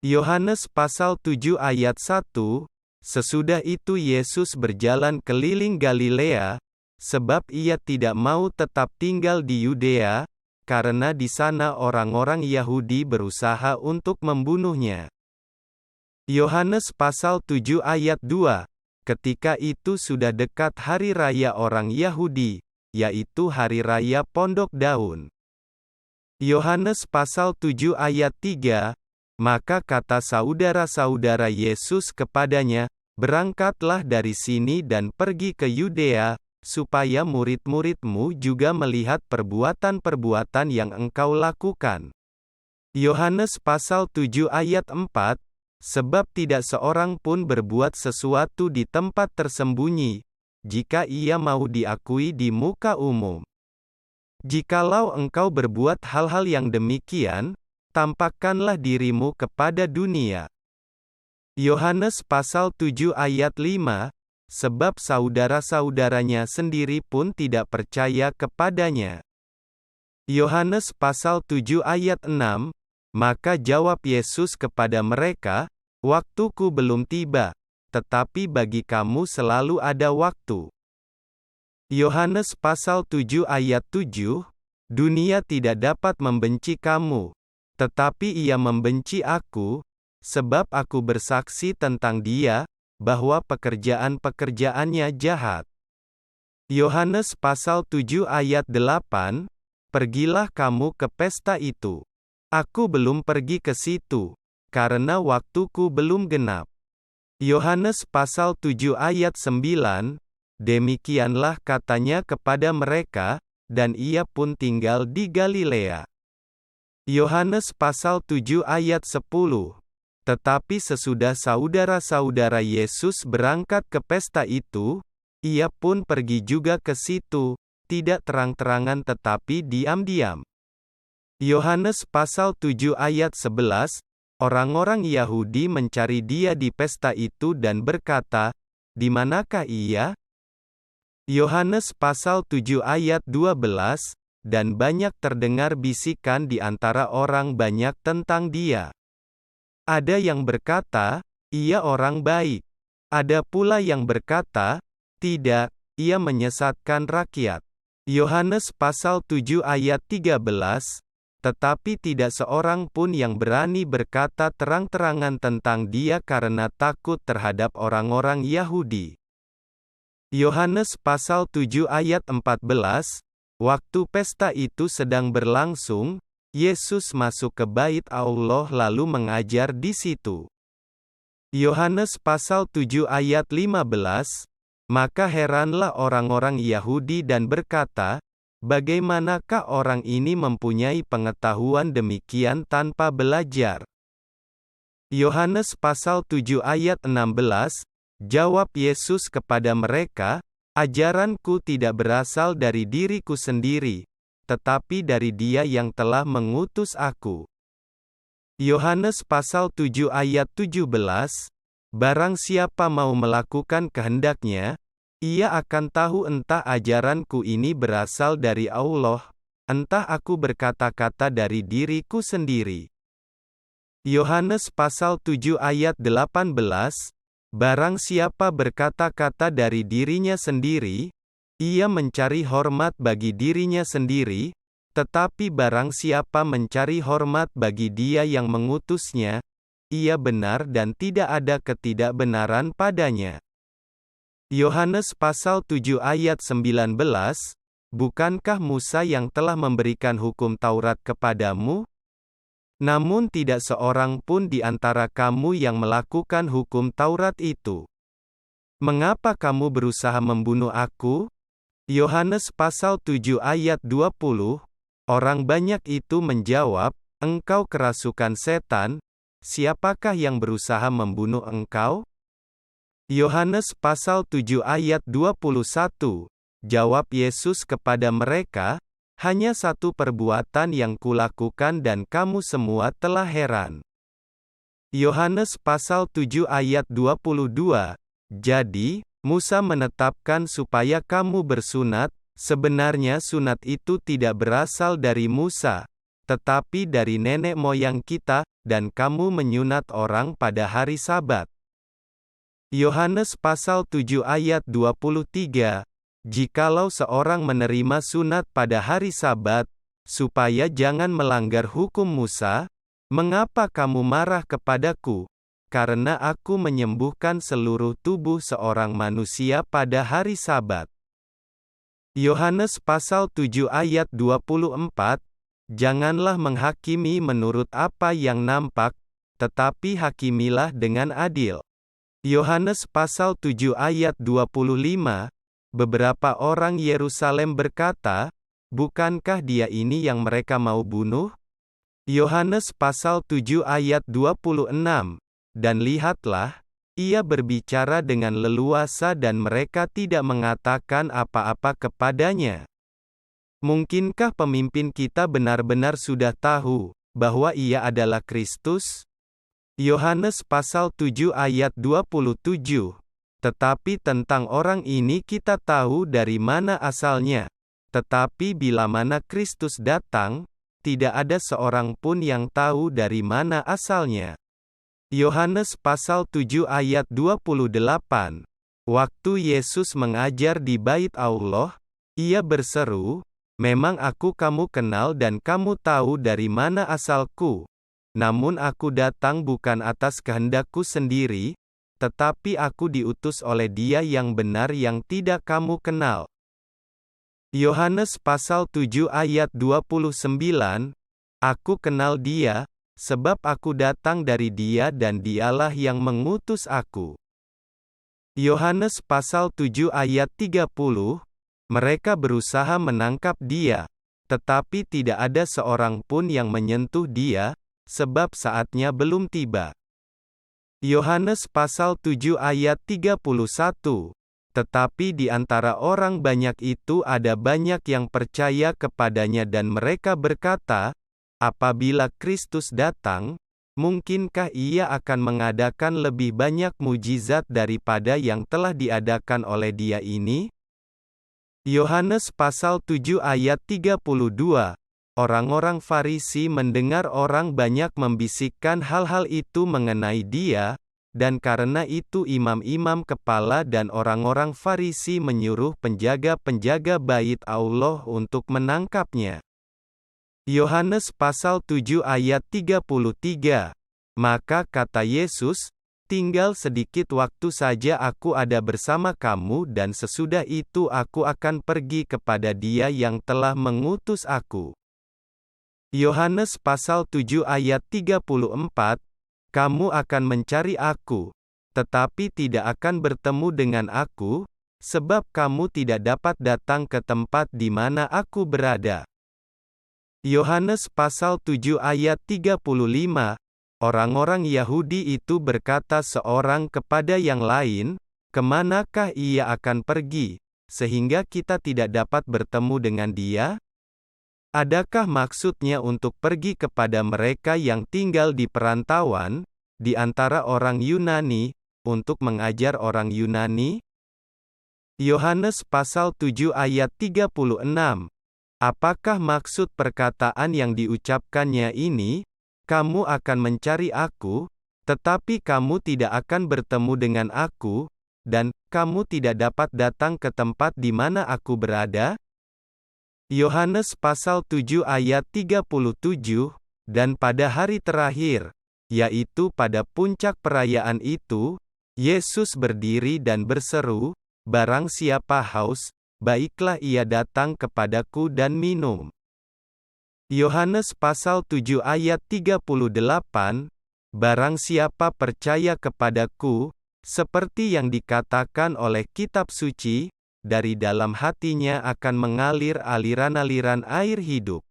Yohanes pasal 7 ayat 1, sesudah itu Yesus berjalan keliling Galilea, sebab ia tidak mau tetap tinggal di Yudea, karena di sana orang-orang Yahudi berusaha untuk membunuhnya. Yohanes pasal 7 ayat 2, ketika itu sudah dekat hari raya orang Yahudi, yaitu hari raya Pondok Daun. Yohanes pasal 7 ayat 3, maka kata saudara-saudara Yesus kepadanya, berangkatlah dari sini dan pergi ke Yudea, supaya murid-muridmu juga melihat perbuatan-perbuatan yang engkau lakukan. Yohanes pasal 7 ayat 4, sebab tidak seorang pun berbuat sesuatu di tempat tersembunyi, jika ia mau diakui di muka umum. Jikalau engkau berbuat hal-hal yang demikian, tampakkanlah dirimu kepada dunia. Yohanes pasal 7 ayat 5, sebab saudara-saudaranya sendiri pun tidak percaya kepadanya. Yohanes pasal 7 ayat 6, maka jawab Yesus kepada mereka, waktuku belum tiba, tetapi bagi kamu selalu ada waktu. Yohanes pasal 7 ayat 7, dunia tidak dapat membenci kamu, tetapi ia membenci aku, sebab aku bersaksi tentang dia, bahwa pekerjaan-pekerjaannya jahat. Yohanes pasal 7 ayat 8, pergilah kamu ke pesta itu. Aku belum pergi ke situ, karena waktuku belum genap. Yohanes pasal 7 ayat 9, demikianlah katanya kepada mereka, dan ia pun tinggal di Galilea. Yohanes pasal 7 ayat 10. Tetapi sesudah saudara-saudara Yesus berangkat ke pesta itu, ia pun pergi juga ke situ, tidak terang-terangan tetapi diam-diam. Yohanes pasal 7 ayat 11, orang-orang Yahudi mencari dia di pesta itu dan berkata, di manakah ia? Yohanes pasal 7 ayat 12, dan banyak terdengar bisikan di antara orang banyak tentang dia. Ada yang berkata, ia orang baik. Ada pula yang berkata, tidak, ia menyesatkan rakyat. Yohanes pasal 7 ayat 13, tetapi tidak seorang pun yang berani berkata terang-terangan tentang dia karena takut terhadap orang-orang Yahudi. Yohanes pasal 7 ayat 14, waktu pesta itu sedang berlangsung, Yesus masuk ke bait Allah lalu mengajar di situ. Yohanes pasal 7 ayat 15, maka heranlah orang-orang Yahudi dan berkata, bagaimanakah orang ini mempunyai pengetahuan demikian tanpa belajar? Yohanes pasal 7 ayat 16, jawab Yesus kepada mereka, ajaranku tidak berasal dari diriku sendiri, tetapi dari Dia yang telah mengutus aku. Yohanes pasal 7 ayat 17, barang siapa mau melakukan kehendaknya, ia akan tahu entah ajaranku ini berasal dari Allah, entah aku berkata-kata dari diriku sendiri. Yohanes pasal 7 ayat 18, barang siapa berkata-kata dari dirinya sendiri, ia mencari hormat bagi dirinya sendiri, tetapi barang siapa mencari hormat bagi Dia yang mengutusnya, ia benar dan tidak ada ketidakbenaran padanya. Yohanes pasal 7 ayat 19, bukankah Musa yang telah memberikan hukum Taurat kepadamu? Namun tidak seorang pun di antara kamu yang melakukan hukum Taurat itu. Mengapa kamu berusaha membunuh aku? Yohanes pasal 7 ayat 20, orang banyak itu menjawab, engkau kerasukan setan, siapakah yang berusaha membunuh engkau? Yohanes pasal 7 ayat 21, jawab Yesus kepada mereka, hanya satu perbuatan yang kulakukan dan kamu semua telah heran. Yohanes pasal 7 ayat 22, jadi, Musa menetapkan supaya kamu bersunat, sebenarnya sunat itu tidak berasal dari Musa, tetapi dari nenek moyang kita, dan kamu menyunat orang pada hari Sabat. Yohanes pasal 7 ayat 23, jikalau seorang menerima sunat pada hari Sabat, supaya jangan melanggar hukum Musa, mengapa kamu marah kepadaku? Karena aku menyembuhkan seluruh tubuh seorang manusia pada hari Sabat. Yohanes pasal 7 ayat 24, janganlah menghakimi menurut apa yang nampak, tetapi hakimilah dengan adil. Yohanes pasal 7 ayat 25, beberapa orang Yerusalem berkata, bukankah dia ini yang mereka mau bunuh? Yohanes pasal 7 ayat 26, dan lihatlah, ia berbicara dengan leluasa dan mereka tidak mengatakan apa-apa kepadanya. Mungkinkah pemimpin kita benar-benar sudah tahu bahwa ia adalah Kristus? Yohanes pasal 7 ayat 27. Tetapi tentang orang ini kita tahu dari mana asalnya. Tetapi bila mana Kristus datang, tidak ada seorang pun yang tahu dari mana asalnya. Yohanes pasal 7 ayat 28. Waktu Yesus mengajar di Bait Allah, ia berseru, memang aku kamu kenal dan kamu tahu dari mana asalku. Namun aku datang bukan atas kehendakku sendiri, tetapi aku diutus oleh Dia yang benar yang tidak kamu kenal. Yohanes pasal 7 ayat 29, aku kenal Dia, sebab aku datang dari Dia dan Dialah yang mengutus aku. Yohanes pasal 7 ayat 30, mereka berusaha menangkap Dia, tetapi tidak ada seorang pun yang menyentuh Dia, sebab saatnya belum tiba. Yohanes pasal 7 ayat 31, tetapi di antara orang banyak itu ada banyak yang percaya kepadanya dan mereka berkata, apabila Kristus datang, mungkinkah ia akan mengadakan lebih banyak mujizat daripada yang telah diadakan oleh Dia ini? Yohanes pasal 7 ayat 32, orang-orang Farisi mendengar orang banyak membisikkan hal-hal itu mengenai Dia, dan karena itu imam-imam kepala dan orang-orang Farisi menyuruh penjaga-penjaga Bait Allah untuk menangkapnya. Yohanes pasal 7 ayat 33, maka kata Yesus, tinggal sedikit waktu saja aku ada bersama kamu dan sesudah itu aku akan pergi kepada Dia yang telah mengutus aku. Yohanes pasal 7 ayat 34, kamu akan mencari aku, tetapi tidak akan bertemu dengan aku, sebab kamu tidak dapat datang ke tempat di mana aku berada. Yohanes pasal 7 ayat 35, orang-orang Yahudi itu berkata seorang kepada yang lain, kemanakah ia akan pergi, sehingga kita tidak dapat bertemu dengan Dia? Adakah maksudnya untuk pergi kepada mereka yang tinggal di perantauan, di antara orang Yunani, untuk mengajar orang Yunani? Yohanes pasal 7 ayat 36. Apakah maksud perkataan yang diucapkannya ini? Kamu akan mencari aku, tetapi kamu tidak akan bertemu dengan aku, dan kamu tidak dapat datang ke tempat di mana aku berada? Yohanes pasal 7 ayat 37, dan pada hari terakhir, yaitu pada puncak perayaan itu, Yesus berdiri dan berseru, barang siapa haus, baiklah ia datang kepadaku dan minum. Yohanes pasal 7 ayat 38, barang siapa percaya kepadaku, seperti yang dikatakan oleh kitab suci, dari dalam hatinya akan mengalir aliran-aliran air hidup.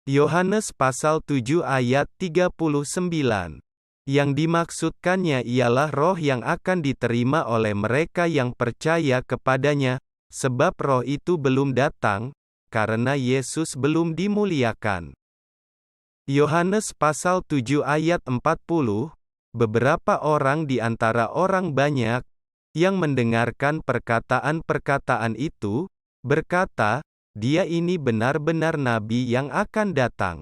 Yohanes pasal 7 ayat 39. Yang dimaksudkannya ialah roh yang akan diterima oleh mereka yang percaya kepadanya, sebab roh itu belum datang, karena Yesus belum dimuliakan. Yohanes pasal 7 ayat 40, beberapa orang di antara orang banyak, yang mendengarkan perkataan-perkataan itu, berkata, dia ini benar-benar nabi yang akan datang.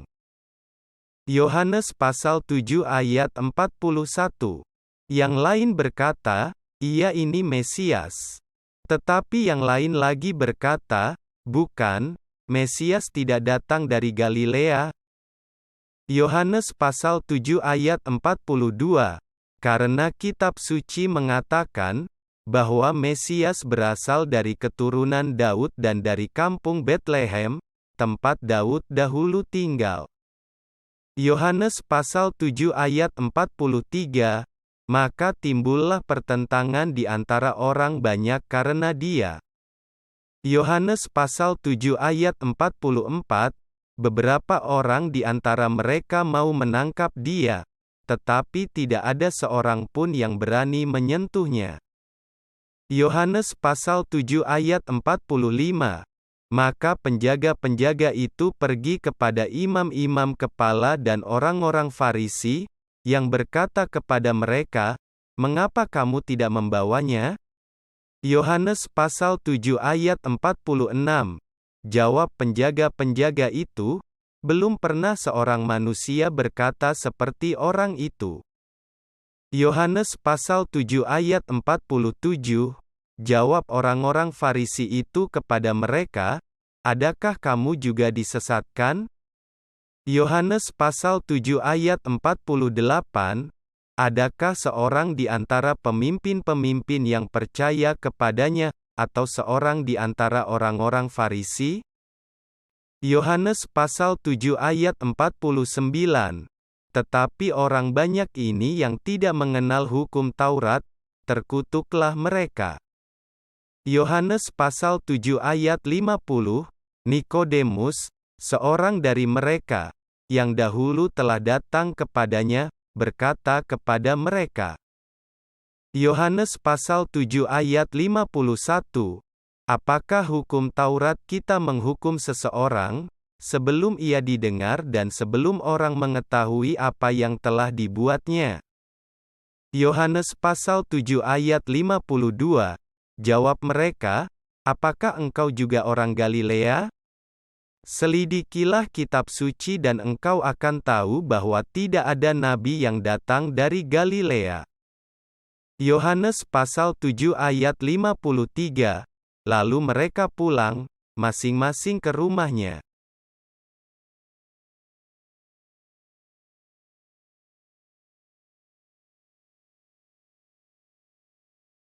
Yohanes pasal 7 ayat 41. Yang lain berkata, ia ini Mesias. Tetapi yang lain lagi berkata, bukan, Mesias tidak datang dari Galilea. Yohanes pasal 7 ayat 42. Karena kitab suci mengatakan, bahwa Mesias berasal dari keturunan Daud dan dari kampung Betlehem, tempat Daud dahulu tinggal. Yohanes pasal 7 ayat 43, maka timbullah pertentangan di antara orang banyak karena dia. Yohanes pasal 7 ayat 44, beberapa orang di antara mereka mau menangkap dia, tetapi tidak ada seorang pun yang berani menyentuhnya. Yohanes pasal 7 ayat 45. Maka penjaga-penjaga itu pergi kepada imam-imam kepala dan orang-orang Farisi, yang berkata kepada mereka, "Mengapa kamu tidak membawanya?" Yohanes pasal 7 ayat 46. Jawab penjaga-penjaga itu, "Belum pernah seorang manusia berkata seperti orang itu." Yohanes pasal 7 ayat 47. Jawab orang-orang Farisi itu kepada mereka, "Adakah kamu juga disesatkan?" Yohanes pasal 7 ayat 48. Adakah seorang di antara pemimpin-pemimpin yang percaya kepadanya, atau seorang di antara orang-orang Farisi? Yohanes pasal 7 ayat 49. Tetapi orang banyak ini yang tidak mengenal hukum Taurat, terkutuklah mereka. Yohanes pasal 7 ayat 50, Nikodemus, seorang dari mereka, yang dahulu telah datang kepadanya, berkata kepada mereka. Yohanes pasal 7 ayat 51, apakah hukum Taurat kita menghukum seseorang, sebelum ia didengar dan sebelum orang mengetahui apa yang telah dibuatnya? Yohanes pasal 7 ayat 52, jawab mereka, apakah engkau juga orang Galilea? Selidikilah kitab suci dan engkau akan tahu bahwa tidak ada nabi yang datang dari Galilea. Yohanes pasal 7 ayat 53, lalu mereka pulang, masing-masing ke rumahnya.